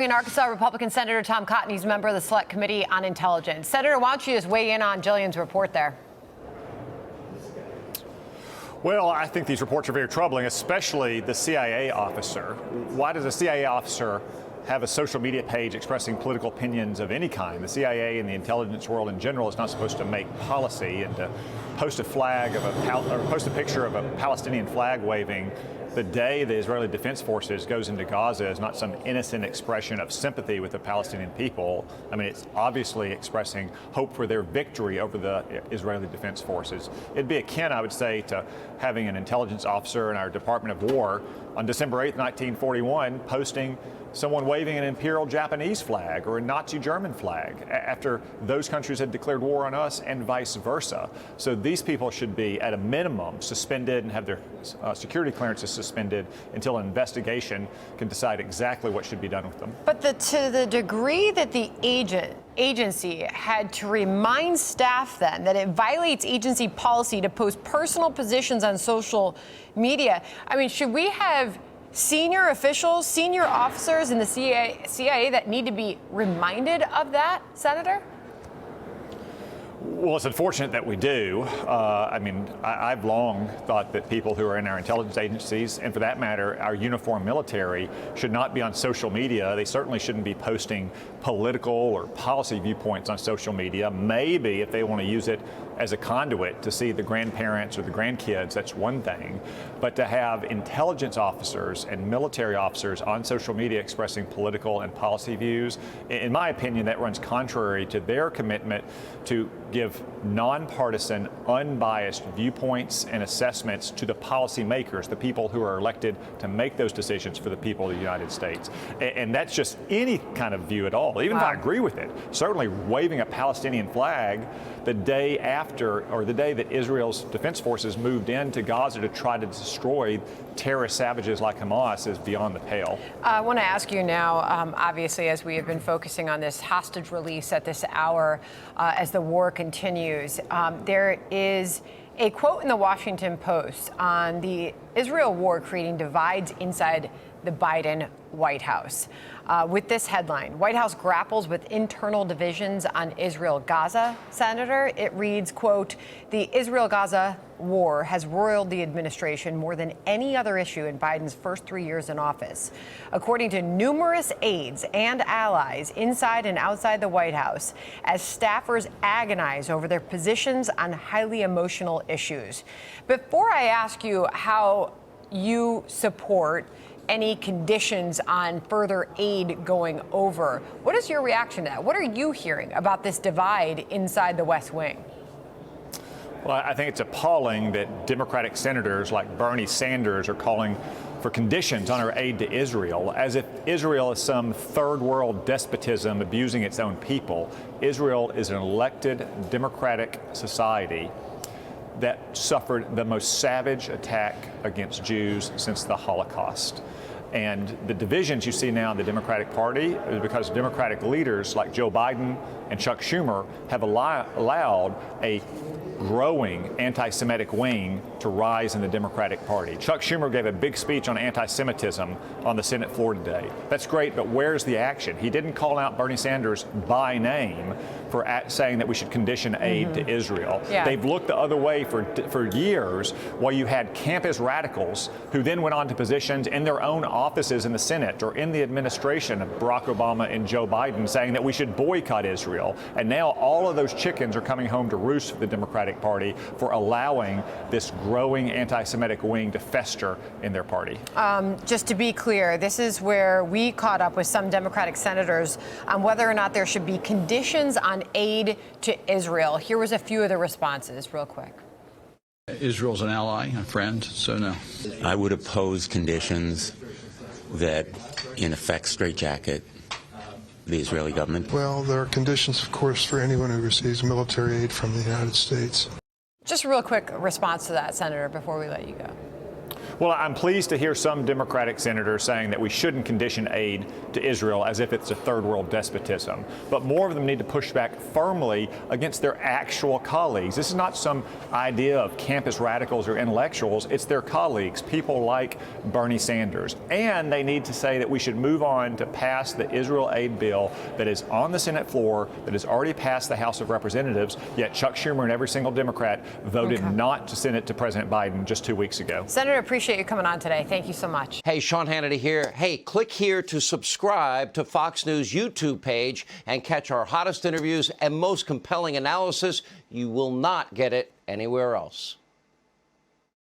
In Arkansas, Republican Senator Tom Cotton, he's a member of the Select Committee on Intelligence. Senator, why don't you just weigh in on Jillian's report there? Well, I think these reports are very troubling, especially the CIA officer. Why does a CIA officer have a social media page expressing political opinions of any kind? The CIA and the intelligence world in general is not supposed to make policy, and to post a flag of or post a picture of a Palestinian flag waving the day the Israeli Defense Forces goes into Gaza is not some innocent expression of sympathy with the Palestinian people. I mean, it's obviously expressing hope for their victory over the Israeli Defense Forces. It'd be akin, I would say, to having an intelligence officer in our Department of War on December 8th, 1941, posting someone waving an imperial Japanese flag or a Nazi German flag after those countries had declared war on us, and vice versa. So these people should be, at a minimum, suspended and have their security clearances suspended until an investigation can decide exactly what should be done with them. But to the degree that the agency had to remind staff then that it violates agency policy to post personal positions on social media, I mean, should we have senior officials, senior officers in the CIA that need to be reminded of that, Senator? Well, it's unfortunate that we do. I mean, I've long thought that people who are in our intelligence agencies, and for that matter, our uniformed military, should not be on social media. They certainly shouldn't be posting political or policy viewpoints on social media. Maybe if they want to use it as a conduit to see the grandparents or the grandkids, that's one thing. But to have intelligence officers and military officers on social media expressing political and policy views, in my opinion, that runs contrary to their commitment to give nonpartisan, unbiased viewpoints and assessments to the policymakers, the people who are elected to make those decisions for the people of the United States. And that's just any kind of view at all, even if I agree with it. Certainly waving a Palestinian flag the day after, or the day that Israel's defense forces moved into Gaza to try to destroy terrorist savages like Hamas is beyond the pale. I want to ask you now, obviously, as we have been focusing on this hostage release at this hour, as the war continues, there is a quote in the Washington Post on the Israel war creating divides inside the Biden White House. With this headline, White House grapples with internal divisions on Israel-Gaza. Senator, it reads, quote, the Israel-Gaza war has roiled the administration more than any other issue in Biden's first 3 years in office. According to numerous aides and allies inside and outside the White House, as staffers agonize over their positions on highly emotional issues. Before I ask you how you support any conditions on further aid going over, what is your reaction to that? What are you hearing about this divide inside the West Wing? Well, I think it's appalling that Democratic senators like Bernie Sanders are calling for conditions on our aid to Israel, as if Israel is some third world despotism abusing its own people. Israel is an elected democratic society that suffered the most savage attack against Jews since the Holocaust. And the divisions you see now in the Democratic Party is because Democratic leaders like Joe Biden and Chuck Schumer have allowed a growing anti-Semitic wing to rise in the Democratic Party. Chuck Schumer gave a big speech on anti-Semitism on the Senate floor today. That's great, but where's the action? He didn't call out Bernie Sanders by name for saying that we should condition aid to Israel. Yeah. They've looked the other way for years, while you had campus radicals who then went on to positions in their own offices in the Senate or in the administration of Barack Obama and Joe Biden saying that we should boycott Israel. And now all of those chickens are coming home to roost for the Democratic Party for allowing this growing anti-Semitic wing to fester in their party. Just to be clear, this is where we caught up with some Democratic senators on whether or not there should be conditions on aid to Israel. Here was a few of the responses real quick. Israel's an ally, a friend, so no. I would oppose conditions that, in effect, straitjacket the Israeli government. Well, there are conditions, of course, for anyone who receives military aid from the United States. Just a real quick response to that, Senator, before we let you go. Well, I'm pleased to hear some Democratic senators saying that we shouldn't condition aid to Israel as if it's a third world despotism. But more of them need to push back firmly against their actual colleagues. This is not some idea of campus radicals or intellectuals. It's their colleagues, people like Bernie Sanders. And they need to say that we should move on to pass the Israel aid bill that is on the Senate floor, that has already passed the House of Representatives, yet Chuck Schumer and every single Democrat voted not to send it to President Biden just 2 weeks ago. Senator, appreciate you coming on today. Thank you so much. Hey, Sean Hannity here. Hey, click here to subscribe to Fox News YouTube page and catch our hottest interviews and most compelling analysis. You will not get it anywhere else.